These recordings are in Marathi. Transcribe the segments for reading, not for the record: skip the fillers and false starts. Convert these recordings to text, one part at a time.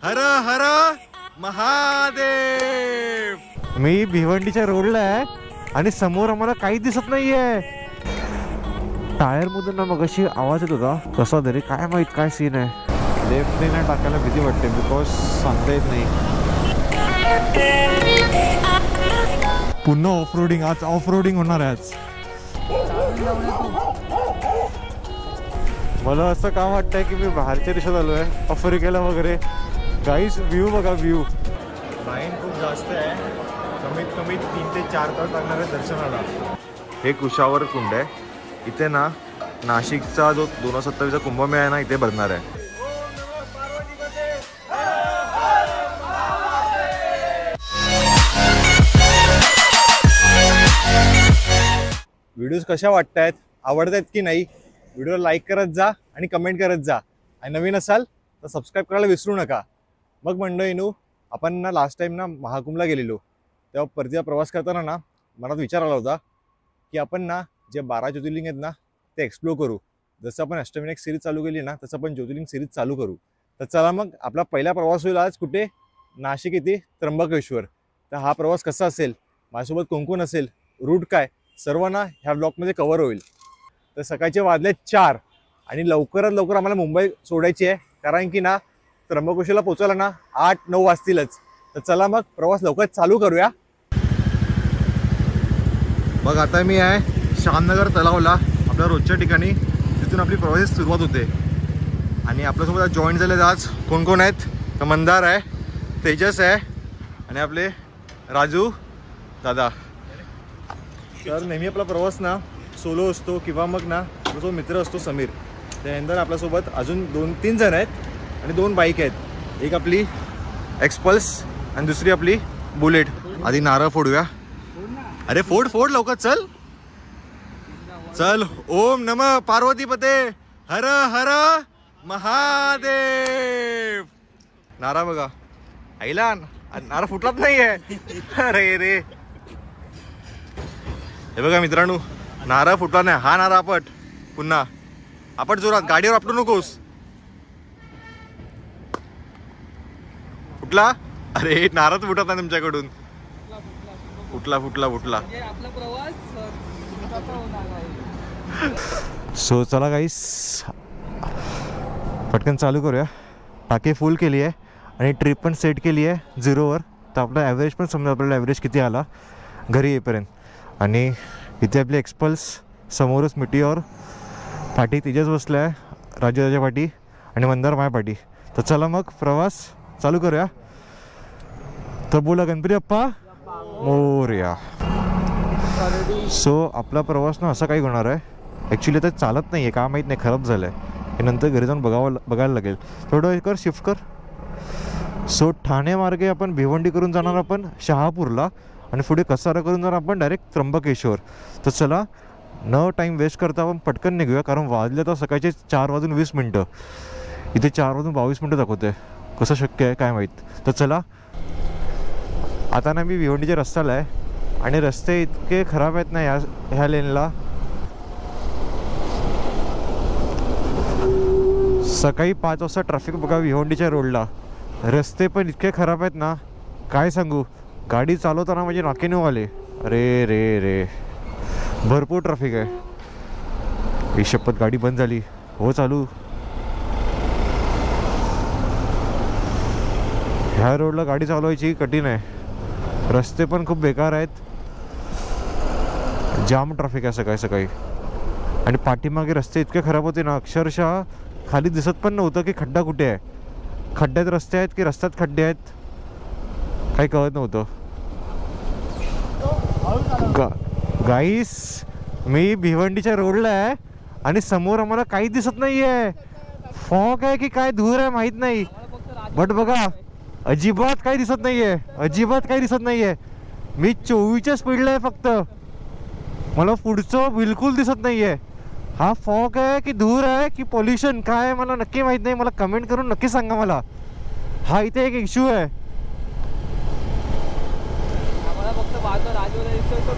हर हर महादेव। मी भिवंडीच्या रोडला आहे आणि समोर आम्हाला काही दिसत नाहीये। टायर मधून ना मग अशी आवाज येत होता कसा तरी, काय माहित काय सीन आहे। लेफ्ट लेन टाकायला भीती वाटते बिकॉज सांगता येत नाही। पुन्हा ऑफ रोडिंग, आज ऑफ रोडिंग होणार आहे आज। मला असं का वाटतंय की मी बाहेरच्या देशात आलो आहे, आफ्रिकेला वगैरे। गाईस व्ह्यू बघा, व्ह्यू। लाईन खूप जास्त आहे, कमीत कमी 3 ते 4 तास लागणार आहे दर्शनाला। हे कुशावर कुंड आहे, इथे ना नाशिकचा जो 2027चा कुंभमेळा आहे ना, इथे भरणार आहे। व्हिडिओज कशा वाटतायत, आवडतायत की नाही, व्हिडिओला लाईक करत जा आणि कमेंट करत जा। आणि नवीन असाल तर सबस्क्राईब करायला विसरू नका। मग मंडळींनो, आपण ना लास्ट टाइम ना महाकुंभला गेलेलो, तेव्हा परतीचा प्रवास करताना ना मनात विचार आला होता की आपण ना जे 12 ज्योतिर्लिंग आहेत ना ते एक्सप्लोर करू। जसं आपण अष्टविनायक सिरीज चालू केली ना, तसं आपण ज्योतिर्लिंग सिरीज चालू करू। तर चला मग आपला पहिला प्रवास होईल आज कुठे, नाशिक येथे त्र्यंबकेश्वर। तर हा प्रवास कसा असेल, माझ्यासोबत कोण कोण असेल, रूट काय, सर्व ना ह्या ब्लॉगमध्ये कव्हर होईल। तर सकाळचे वाजले 4 आणि लवकरात लवकर आम्हाला मुंबई सोडायची आहे, कारण की ना त्र्यंबकेश्वरला पोहोचायला ना 8-9 वाजतीलच। तर चला मग प्रवास लवकर चालू करूया। बघ आता मी आहे श्यामनगर तलावला, आपल्या रोजच्या ठिकाणी, तिथून आपली प्रवासाची सुरुवात होते। आणि आपल्यासोबत आज जॉईन झाले आज कोण कोण आहेत, तर मंदार आहे, तेजस आहे आणि आपले राजू दादा। तर नेहमी आपला प्रवास ना सोलो असतो किंवा मग ना तो मित्र असतो समीर। त्यानंतर आपल्यासोबत अजून 2-3 जण आहेत आणि 2 बाईक आहेत, एक आपली एक्सपल्स आणि दुसरी आपली बुलेट। आधी नारळ फोडूया। अरे फोड फोड लवकर, चल चल। ओम नमः पार्वतीपते हर हर महादेव। नारा बघा, आईला नारा फुटलाच नाहीये। अरे रे, हे बघा मित्रांनो, नारा फुटला नाही। हा नारा आपट, पुन्हा आपट जोरात, गाडीवर आपटू नकोस। फुटला? अरे नाराच फुटत नाही तुमच्याकडून। फुटला फुटला फुटला। सो चला गाईस पटकन चालू करूया। टाकी फुल केली आहे आणि ट्रिप पण सेट केली आहे 0वर। तर आपला ॲव्हरेज पण समजा आपल्याला ॲव्हरेज किती आला घरी येईपर्यंत। आणि इथे आपली एक्सपल्स, समोरच मिटीवर पाठी तेजस बसला आहे, राजूदाच्या पाठी, आणि मंदार माझ्या पाठी। तर चला मग प्रवास चालू करूया। तर बोला गणपती बाप्पा मोरया। सो आपला प्रवास ना असा काही होणार आहे, ॲक्च्युली तर चालत नाही आहे, का माहीत नाही, खराब झालं आहे। हे नंतर घरी जाऊन बघायला लागेल। थोडं हे कर, शिफ्ट कर। सो ठाणे मार्गे आपण भिवंडी करून जाणार आपण शहापूरला, आणि पुढे कसारा करून जाणार आपण डायरेक्ट त्र्यंबकेश्वर। तर चला न टाईम वेस्ट करता आपण पटकन निघूया, कारण वाजले तर सकाळचे 4:20। इथे 4:22 दाखवते, कसं शक्य आहे काय माहीत। तर चला आता ना मी भिवंडीच्या रस्त्याला आहे आणि रस्ते इतके खराब आहेत ना ह्या लेनला। सकाळी 5 वाजता ट्रॅफिक बघा भिवंडीच्या रोडला, रस्ते पण इतके खराब आहेत ना काय सांगू। गाडी चालवताना म्हणजे नाके निघू आले। अरे रे रे, भरपूर ट्रॅफिक आहे। ही शपथ, गाडी बंद झाली हो चालू। ह्या रोडला गाडी चालवायची कठीण आहे, रस्ते पण खूप बेकार आहेत, जाम ट्रॅफिक आहे सकाळी सकाळी। आणि पाठीमागे रस्ते इतके खराब होते ना, अक्षरशः खाली दिसत पण नव्हतं की खड्डा कुठे आहे, खड्ड्यात रस्ते आहेत की रस्त्यात खड्डे आहेत, काही कळत नव्हतं। गाईस मी भिवंडीच्या रोडला आहे आणि समोर आम्हाला काही दिसत नाही आहे, फॉग आहे की काय धूर आहे माहीत नाही, बट बघा अजिबात काही दिसत नाही आहे, अजिबात काही दिसत नाही आहे। मी 24च्या स्पीडला आहे फक्त, मला पुढचं बिलकुल दिसत नाही आहे। हा फॉग आहे की धूर आहे की पोल्युशन काय आहे मला नक्की माहीत नाही, मला कमेंट करून नक्की सांगा मला। हा इथे एक इश्यू आहे।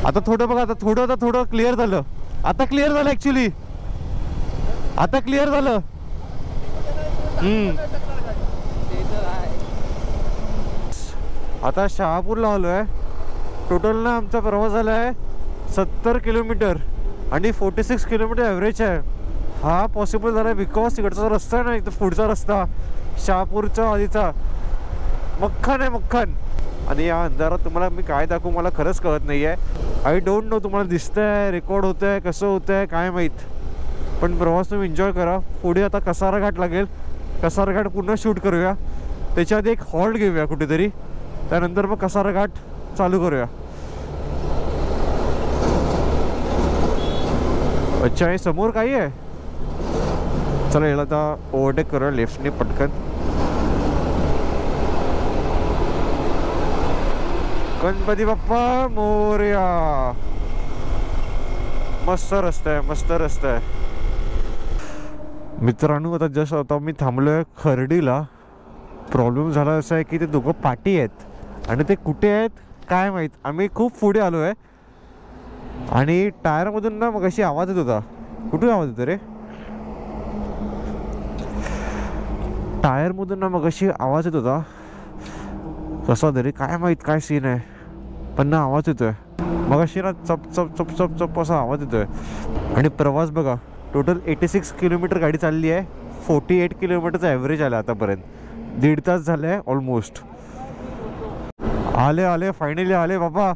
आता थोडं बघा, आता थोडं क्लिअर झालं, आता क्लिअर झालं ॲक्च्युली, आता क्लिअर झालं। आता शहापूरला आलो आहे. टोटल ना आमचा प्रवास झाला आहे 70 किलोमीटर आणि 46 किलोमीटर ॲव्हरेज आहे. हा पॉसिबल झाला आहे बिकॉज तिकडचा रस्ता आहे ना, इथं पुढचा रस्ता शहापूरचा आधीचा मक्खन आहे, मक्खन. आणि या अंधारात तुम्हाला मी काय दाखवू मला खरंच कळत नाही आहे. आय डोंट नो तुम्हाला दिसतंय, रेकॉर्ड होतं आहे, कसं होतं आहे काय माहीत. पण प्रवास तुम्ही एन्जॉय करा. पुढे आता कसारा घाट लागेल, कसारा घाट पूर्ण शूट करूया. त्याच्या आधी एक हॉल्ट घेऊया कुठेतरी, त्यानंतर मग कसारा घाट चालू करूया. अच्छा हे समोर काही आहे. चला याला आता ओव्हरटेक करूया लेफ्टने पटकन. गणपती बाप्पा मोरया. मस्त रस्ता आहे, मस्त रस्ता आहे मित्रांनो. आता जस्ट आता मी थांबलोय खर्डीला. प्रॉब्लेम झाला असा आहे की ते दोघं पाटी आहेत आणि ते कुठे आहेत काय माहीत. आम्ही खूप पुढे आलो आहे आणि टायरमधून ना मग अशी आवाज येत होता. कुठून आवाज येतो रे? टायरमधून ना मग अशी आवाज येत होता कसा तरी, काय माहीत काय सीन आहे, पण ना आवाज येतोय. मग अशी ना चप चप चप चप चप असा आवाज येतोय. आणि प्रवास बघा टोटल 86 किलोमीटर गाडी चालली आहे. 48 किलोमीटरचा ॲव्हरेज आला आतापर्यंत. 1.5 तास झाले आहे ऑलमोस्ट. आले आले फायनली आले बाबा.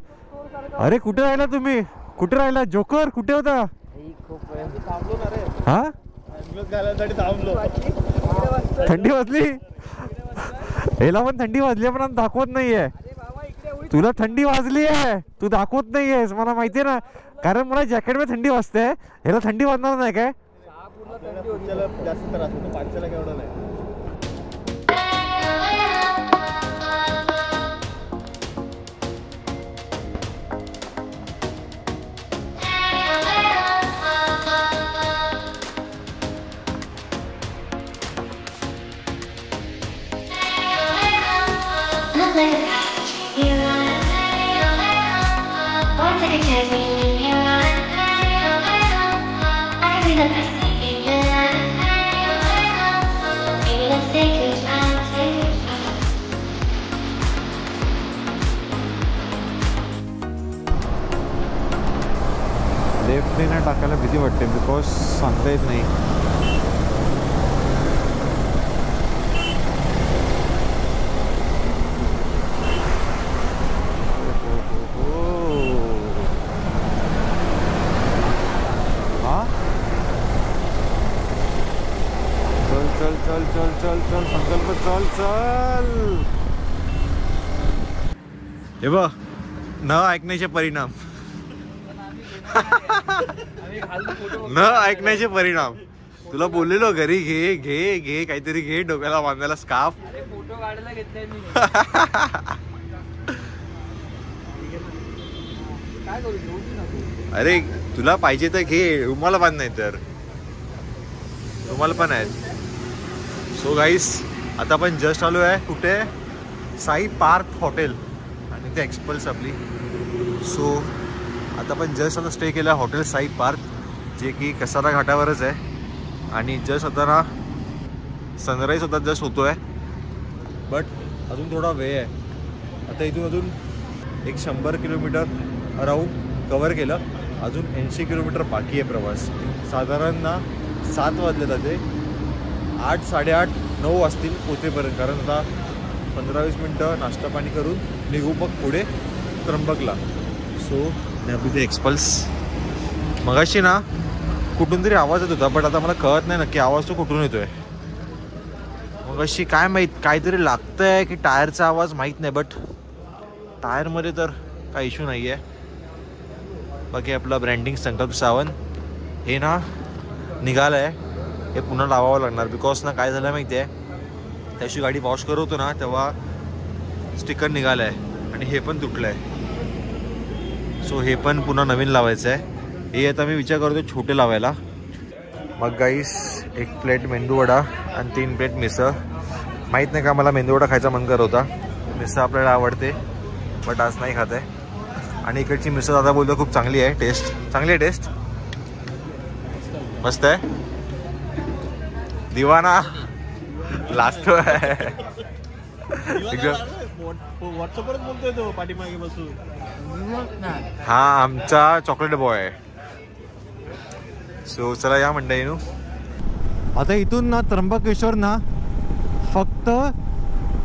अरे कुठे राहिला तुम्ही? कुठे राहिला जोकर? कुठे होता? हा थंडी वाजली. याला पण थंडी वाजली पण दाखवत नाहीये. तुला थंडी वाजली आहे, तू दाखवत नाहीयेस, मला माहितीये ना. कारण मला जॅकेट मध्ये थंडी वाजते. याला थंडी वाजणार नाही काय? लेफ्टने ना टाकायला भीती वाटते बिकॉज सांगता येत नाही. चल चल चल चल चल संकल्प चल चल. हे बघ न ऐकण्याचे परिणाम. न ऐकण्याचे परिणाम. तुला बोललेलो घरी घे घे घे काहीतरी घे डोक्याला बांधायला स्कार्फ. फोटो काढायला घेतलाय मी. काय करू घेऊ नको. अरे तुला पाहिजे तर घे, रुमाला बांध नाही तर रुमाल पण आहेत. सो गाईस आता आपण जस्ट आलो आहे कुठे? साई पार्क हॉटेल आणि ते एक्सपल्स आपली. सो आता आपण जस्ट आता स्टे केला हॉटेल साई पार्क, जे की कसारा घाटावरच आहे. आणि जस्ट आता ना सनराईज होता जस्ट होतो आहे, बट अजून थोडा वेळ आहे. आता इथून अजून 100 किलोमीटर अराऊंड कवर केलं. अजून 80 किलोमीटर बाकी आहे प्रवास. साधारण ना 7 वाजले जाते. 8, 8:30, 9 वाजतील पोचेपर्यंत. कारण आता 15-20 मिनटं नाश्ता पाणी करून निघू मग पुढे त्र्यंबकला. सो आपली ते एक्सपल्स. मगाशी ना कुठून तरी आवाज येत होता, बट आता मला कळत नाही नक्की आवाज तो कुठून येतोय. मगाशी काय माहीत काहीतरी लागतंय की टायरचा आवाज माहीत नाही, बट टायरमध्ये तर काही इश्यू नाही आहे. बाकी आपला ब्रँडिंग संकल्प सावंत हे ना निघालं आहे. हे पुन्हा लावावं लागणार बिकॉज ना काय झालं माहिती आहे, त्याची गाडी वॉश करवतो ना तेव्हा स्टिकर निघालं आहे आणि हे पण तुटलं आहे. सो हे पण पुन्हा नवीन लावायचं आहे. हे आता मी विचार करतो छोटे लावायला. मग गाईस 1 प्लेट मेंदूवडा आणि 3 प्लेट मिसळ. माहीत नाही का मला मेंदूवडा खायचा मन करत होता. मिसळ आपल्याला आवडते बट आज नाही खात आहे. आणि इकडची मिसळ दादा बोलतो खूप चांगली आहे. टेस्ट चांगली आहे. टेस्ट मस्त आहे. दिवाना लाजतो आहे एकदम. व्हॉट्सअपवरच बोलतोय तो पाठीमागे बसून. हा आमचा चॉकलेट बॉय आहे. सो चला या मंडळीनो. आता इथून ना त्र्यंबकेश्वर ना फक्त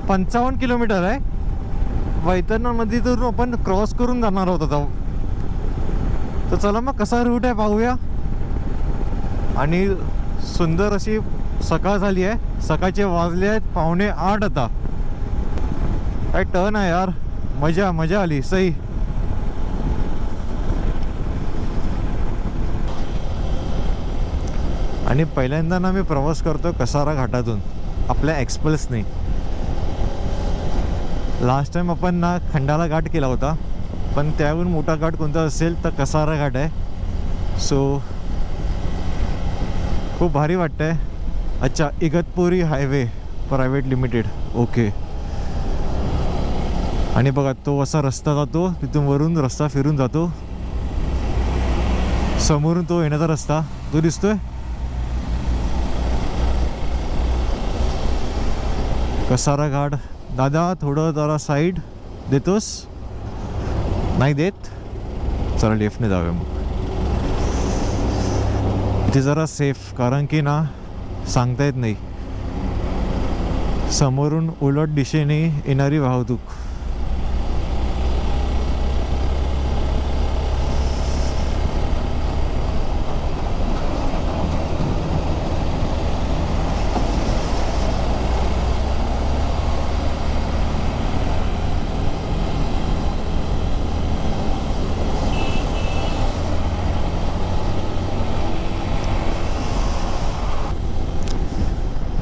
55 किलोमीटर आहे. वैतरणा नदीतून आपण क्रॉस करून जाणार आहोत आता. तर चला मग कसा रूट आहे पाहूया. आणि सुंदर अशी सकाळ झाली आहे. सकाळचे वाजले आहेत 7:45 आता. काय टर्न आहे यार, मजा मजा आली सही. आणि पहिल्यांदा ना मी प्रवास करतो कसारा घाटातून आपल्या एक्सप्रेसने. लास्ट टाइम आपण ना खंडाला घाट केला होता, पण त्याहून मोठा घाट कोणता असेल तर कसारा घाट आहे. सो खूप भारी वाटतंय. अच्छा, Igatpuri highway private limited, okay. आणि बघा तो असा रस्ता जातो, तिथून वरून रस्ता फिरून जातो. समोरून तो येण्याचा रस्ता तो दिसतोय. कसारा घाट. दादा थोडं जरा साईड देतोस? नाही देत. चला लेफ्टने जाऊया मग. इथे जरा सेफ, कारण की ना सांगता येत नाही समोरून उलट दिशेने येणारी वाहतूक.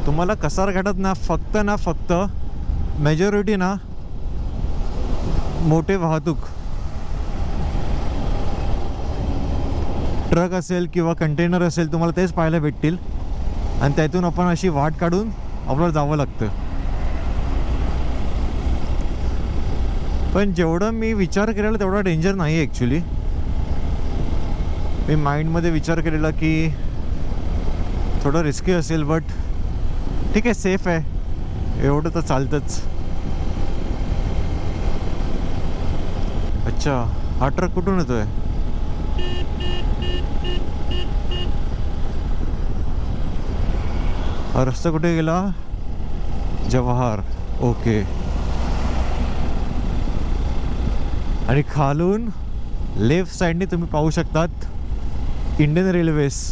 तुम्हाला कसार घाटात ना फक्त मेजॉरिटी ना मोठे वाहतूक ट्रक असेल किंवा कंटेनर असेल तुम्हाला तेच पाहायला भेटतील. आणि त्यातून आपण अशी वाट काढून आपल्याला जावं लागतं. पण जेवढं मी विचार केलेला तेवढा डेंजर नाही आहे ॲक्च्युली. मी माइंडमध्ये विचार केलेला की थोडं रिस्की असेल, बट ठीक आहे, सेफ आहे, एवढं तर चालतंच. अच्छा, हा ट्रक कुठून येतोय? हा रस्ता कुठे गेला? जवाहर, ओके. आणि खालून लेफ्ट साईडने तुम्ही पाहू शकतात इंडियन रेल्वेज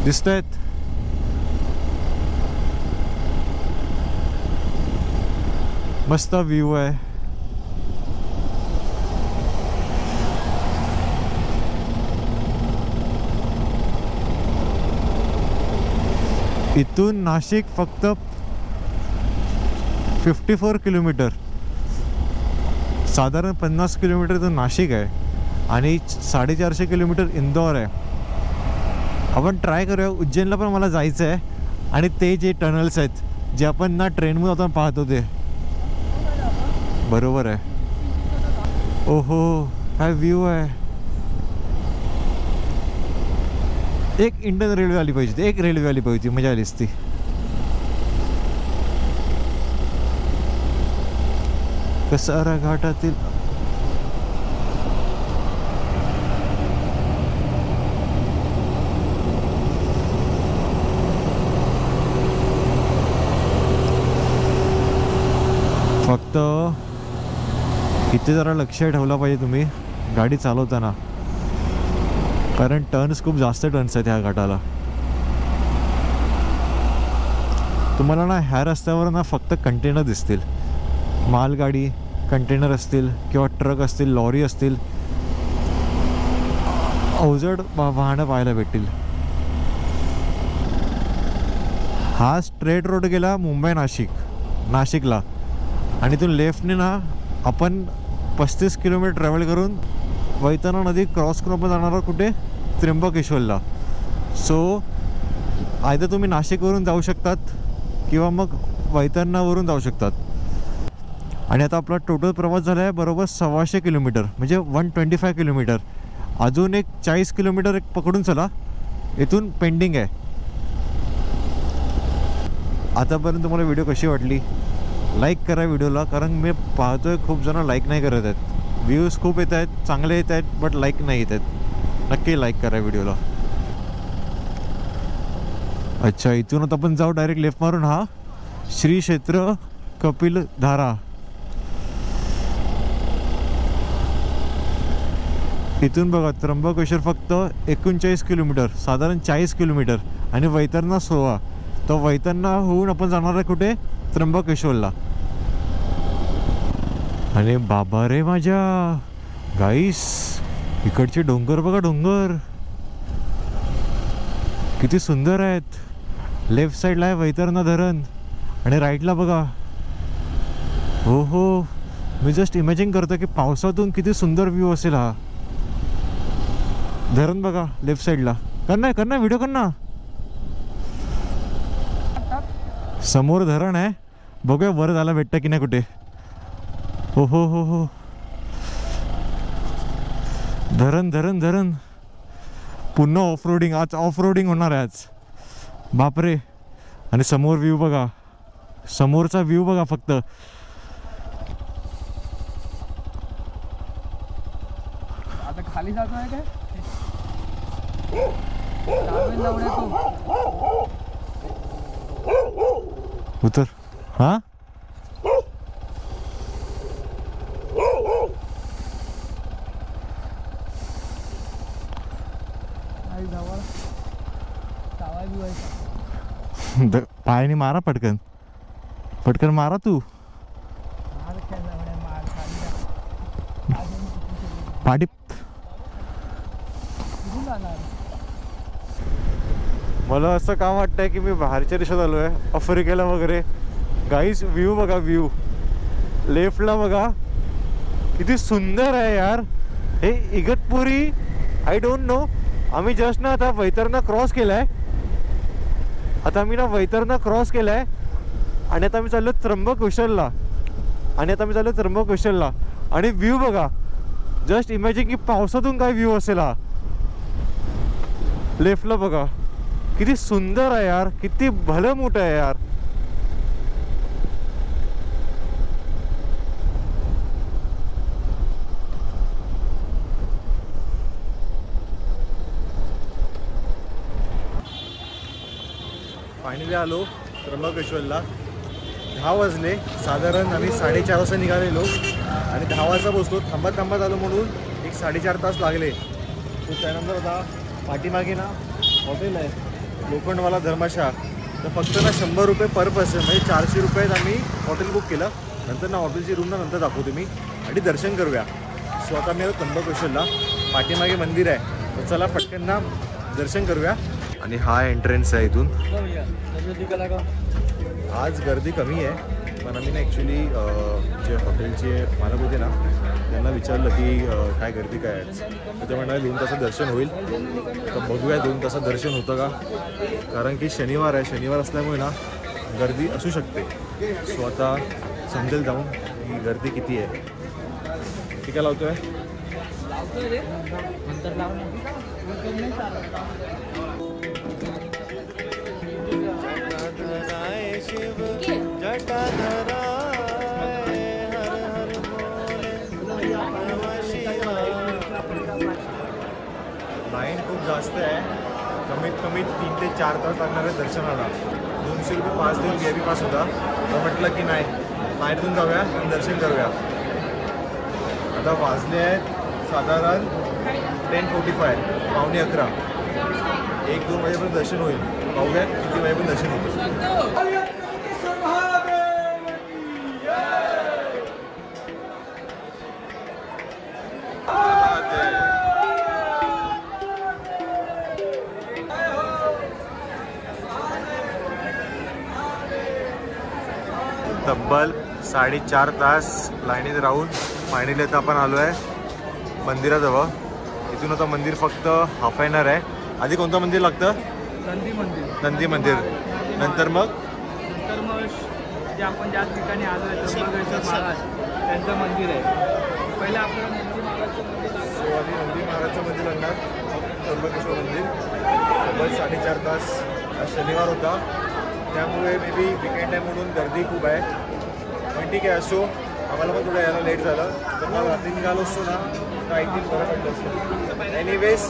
दिसत आहेत. मस्त व्ह्यू आहे. इथून नाशिक फक्त 54 किलोमीटर, साधारण 50 किलोमीटर इथून नाशिक आहे आणि 450 किलोमीटर इंदौर आहे. आपण ट्राय करूया. उज्जैनला पण मला जायचं आहे. आणि ते जे टनल्स आहेत जे आपण ना ट्रेनमधून आता पाहतो ते बरोबर आहे. ओहो, काय व्ह्यू आहे. एक इंडियन रेल्वे आली पाहिजे, एक रेल्वे आली पाहिजे, मजा आली असती. कसारा घाटातील फक्त इथे जरा लक्ष ठेवलं पाहिजे तुम्ही गाडी चालवताना, कारण टर्न्स खूप जास्त टर्न्स आहेत ह्या घाटाला. तुम्हाला ना ह्या रस्त्यावर ना फक्त कंटेनर दिसतील, मालगाडी कंटेनर असतील किंवा ट्रक असतील, लॉरी असतील, अवजड वाहनं पाहायला भेटतील. हा स्ट्रेट रोड गेला मुंबई नाशिकला आणि इथून लेफ्टने ना आपण 35 किलोमीटर ट्रॅव्हल करून वैतरणा नदी क्रॉस करून आपण जाणार आहोत कुठे? त्र्यंबकेश्वरला. सो आयदर तुम्ही नाशिकवरून जाऊ शकतात किंवा मग वैतरणावरून जाऊ शकतात. आणि आता आपला टोटल प्रवास झाला आहे बरोबर 125 किलोमीटर, म्हणजे 125 किलोमीटर. अजून एक 40 किलोमीटर एक पकडून चला, इथून पेंडिंग आहे. आतापर्यंत तुम्हाला व्हिडिओ कशी वाटली लाईक करा व्हिडिओला, कारण मी पाहतोय खूप जण लाईक नाही करत आहेत. व्ह्यूज खूप येत आहेत, चांगले येत आहेत, बट लाईक नाही येत आहेत. नक्की लाईक करा व्हिडिओला. अच्छा, इथून आता आपण जाऊ डायरेक्ट लेफ्ट मारून. हा श्री क्षेत्र कपिलधारा. इथून बघा त्र्यंबकेश्वर फक्त 39 किलोमीटर, साधारण 40 किलोमीटर, आणि वैतरणा 16. तर वैतरणा होऊन आपण जाणार आहे कुठे? त्र्यंबकेश्वरला. आणि बाबा रे माझ्या गाईस, इकडचे डोंगर बघा, डोंगर किती सुंदर आहेत. लेफ्ट साईडला आहे वैतरणा धरण आणि राईटला बघा. हो हो, मी जस्ट इमॅजिन करतो की पावसातून किती सुंदर व्ह्यू असेल हा. धरण बघा लेफ्ट साईडला. करणार व्हिडिओ करणार. समोर धरण आहे, बघूया वर जायला भेटतं की नाही कुठे. हो हो हो हो, धरण धरण धरण. पुन्हा ऑफ रोडिंग, आज ऑफ रोडिंग होणार आहे आज. बापरे. आणि समोर व्ह्यू बघा, समोरचा व्ह्यू बघा फक्त. आता खाली जातो आहे काय? उतर. हा पायाने मारा, पटकन पटकन मारा तू. पाठी. मला असं का वाटतंय की मी बाहेरच्या देशात आलो आहे, आफ्रिकेला वगैरे. गाईस व्ह्यू बघा, व्ह्यू लेफ्टला बघा किती सुंदर आहे यार. हे इगतपुरी, आय डोंट नो. आम्ही जस्ट ना आता वैतरणा क्रॉस केलाय. आता आम्ही ना वैतरणा क्रॉस केलाय आणि आता आम्ही चाललो त्र्यंबकेश्वरला. आणि व्ह्यू बघा, जस्ट इमॅजिन की पावसातून काय व्ह्यू असेल हा. लेफ्टला बघा किती सुंदर आहे यार, किती भलं मोठं आहे यार. फायनली आलो त्र्यंबकेश्वरला. 10 वाजले साधारण. आम्ही 4:30 वाजता निघालेलो आणि 10 वाजता पोचलो. थांबत आलो म्हणून एक 4.5 तास लागले. तो त्यानंतर आता पाठीमागे ना हॉटेल आहे, लोखंडवाला धर्मशाळा. तर फक्त ना 100 रुपये पर पर्सन, म्हणजे 400 रुपयात आम्ही हॉटेल बुक केलं. नंतर ना हॉटेलची रूम ना नंतर दाखवतो मी, आणि दर्शन करूया. सो आता मी त्र्यंबकेश्वरला, पाठीमागे मंदिर आहे, तर चला पटकन ना दर्शन करूया. आणि हा एंट्रन्स आहे इथून. आज गर्दी कमी आहे, पण आम्ही ना ॲक्च्युली जे हॉटेलचे मालक होते ना त्यांना विचारलं की काय गर्दी काय आहे. तर ते म्हणाले 2 तासात दर्शन होईल. तर बघूया 2 तासात दर्शन होतं का, कारण की शनिवार आहे. शनिवार असल्यामुळे ना गर्दी असू शकते. सो आता समजेल जाऊन की गर्दी किती आहे. ठीक आहे, लावतोय. लाईन खूप जास्त आहे, कमीत कमी 3 ते 4 तास लागणार आहे दर्शनाला. 200 रुपये पास देऊन VIP पास होता. तर म्हटलं की नाही, बाहेरून जाऊया आणि दर्शन करूया. आता वाजले आहेत साधारण 10:45, 11:45. 1-2 वाजेपर्यंत दर्शन होईल. पाहूया किती वाजेपर्यंत दर्शन होतं. तब्बल 4.5 तास लाईनीत राहून फायनली आता आपण आलो आहे मंदिराजवळ. इथून आता मंदिर फक्त हाफ एन आवर आहे. आधी कोणतं मंदिर लागतं? नंदी मंदिर. नंतर मग जे आपण ज्या ठिकाणी आलो आहे त्र्यंबकेश्वर महाराज त्यांचं मंदिर आहे. पहिलं आपल्याला नंदी महाराजचं मंदिर लागतं. आधी नंदी महाराजचं मंदिर लागणार, त्र्यंबकेश्वर मंदिर. तब्बल 4.5 तास. आज शनिवार होता, त्यामुळे मे बी विकेंड आहे म्हणून गर्दी खूप आहे. पण ठीक आहे असो, आम्हाला पण थोडं यायला लेट झालं. तर काल रात्री निघालो असतो ना तर I think बरं पडलं असतं. एनिवेज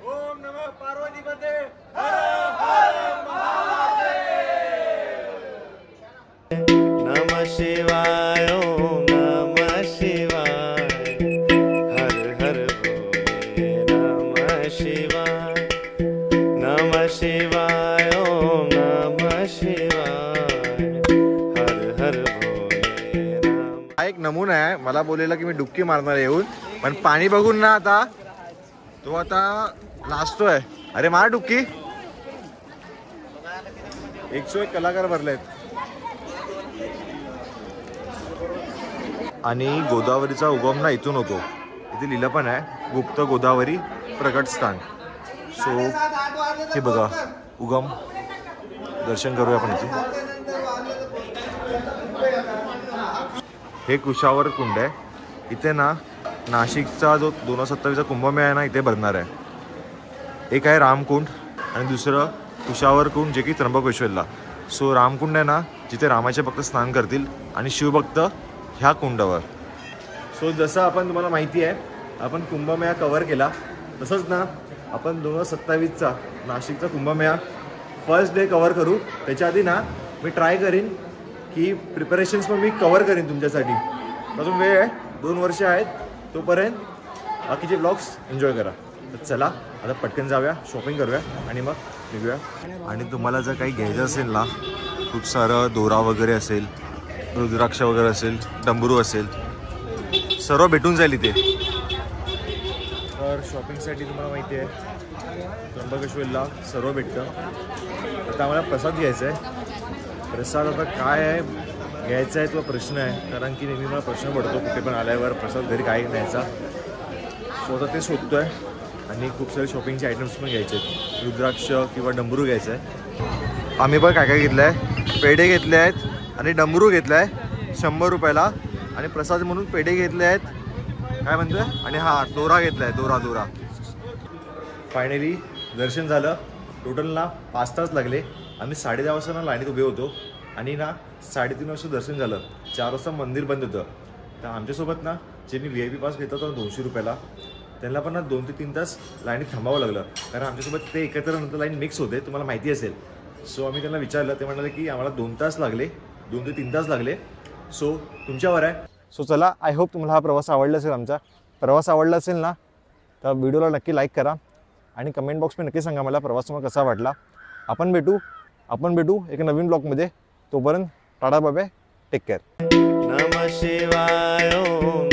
ओम नमः पार्वतीपते नमः शिवाय ओम नमः शिवाय हर हर भोले नमः शिवाय ओम नमः शिवाय हर हर भोले नमः. हा एक नमुना आहे. मला बोललेला की मी डुबकी मारणार येऊन, पण पाणी बघून ना आता तो आता नाचतोय. अरे मार डुबकी. 101 कलाकार भरलेत. आणि गोदावरीचा उगम ना इथून होतो. इथे लिहिलं पण आहे गुप्त गोदावरी प्रकट स्थान. सो हे बघा उगम, दर्शन करूया आपण इथे. हे कुशावर कुंड आहे. इथे ना नाशिकचा जो 2027चा कुंभमेळा आहे ना इथे भरणार आहे. एक आहे रामकुंड आणि दुसरं कुशावर कुंड जे की त्र्यंबकेश्वरला. सो रामकुंड आहे ना जिथे रामाचे भक्त स्नान करतील आणि शिवभक्त ह्या कुंडावर. सो जसं आपण तुम्हाला माहिती आहे आपण कुंभमेळा कव्हर केला, तसंच ना आपण 2027चा नाशिकचा कुंभमेळा फर्स्ट डे कव्हर करू. त्याच्या आधी ना मी ट्राय करीन की प्रिपरेशन्स पण मी कव्हर करीन तुमच्यासाठी. अजून वेळ आहे, 2 वर्ष आहेत. तोपर्यंत बाकीचे ब्लॉग्स एन्जॉय करा. तर चला आता पटकन जाऊया, शॉपिंग करूया आणि मग निघूया. आणि तुम्हाला जर काही घ्यायचं असेल ना, खूप सारं दोरा वगैरे असेल, रुद्राक्ष वगैरे असेल, डंबरू असेल, सर्व भेटून जाईल इथे. तर शॉपिंगसाठी तुम्हाला माहिती आहे त्र्यंबकेश्वरला सर्व भेटतं. आता आम्हाला प्रसाद घ्यायचा आहे. प्रसाद आता काय आहे घ्यायचा आहे तो प्रश्न आहे, कारण की नेहमी मला प्रश्न पडतो कुठे पण आल्यावर प्रसाद घरी काय न्यायचा. सो आता ते शोधतो आहे. आणि खूप सारे शॉपिंगचे आयटम्स पण घ्यायचे आहेत. रुद्राक्ष किंवा डंबरू घ्यायचं आहे. आम्ही पण काय काय घेतलं आहे, पेढे घेतले आहेत आणि डंबरू घेतला आहे 100 रुपयाला. आणि प्रसाद म्हणून पेढे घेतले आहेत, काय म्हणतोय, आणि हा दोरा घेतला आहे, दोरा. फायनली दर्शन झालं. टोटल ना 5 तास लागले. आम्ही 10:30 वाजता ना लाईनीत उभे होतो आणि ना 3:30 वाजता दर्शन झालं. 4 वाजता मंदिर बंद होतं. तर आमच्यासोबत ना ज्यांनी VIP पास घेतला होता 200 रुपयाला, त्यांना पण ना 2 ते 3 तास लाईनीत थांबावं लागलं, कारण आमच्यासोबत ते एकत्र नंतर लाईन मिक्स होते, तुम्हाला माहिती असेल. सो आम्ही त्यांना विचारलं, ते म्हणाले की आम्हाला 2 तास लागले, 2 ते 3 तास लागले. सो तुमच्यावर आहे. सो चला, आय होप तुम्हाला हा प्रवास आवडला असेल. आमचा प्रवास आवडला असेल ना तर व्हिडिओला नक्की लाईक करा आणि कमेंट बॉक्समध्ये नक्की सांगा मला प्रवास तुम्हाला कसा वाटला. आपण भेटू एक नवीन ब्लॉगमध्ये. तोपर्यंत tata bye bye, take care. नमः शिवाय ओम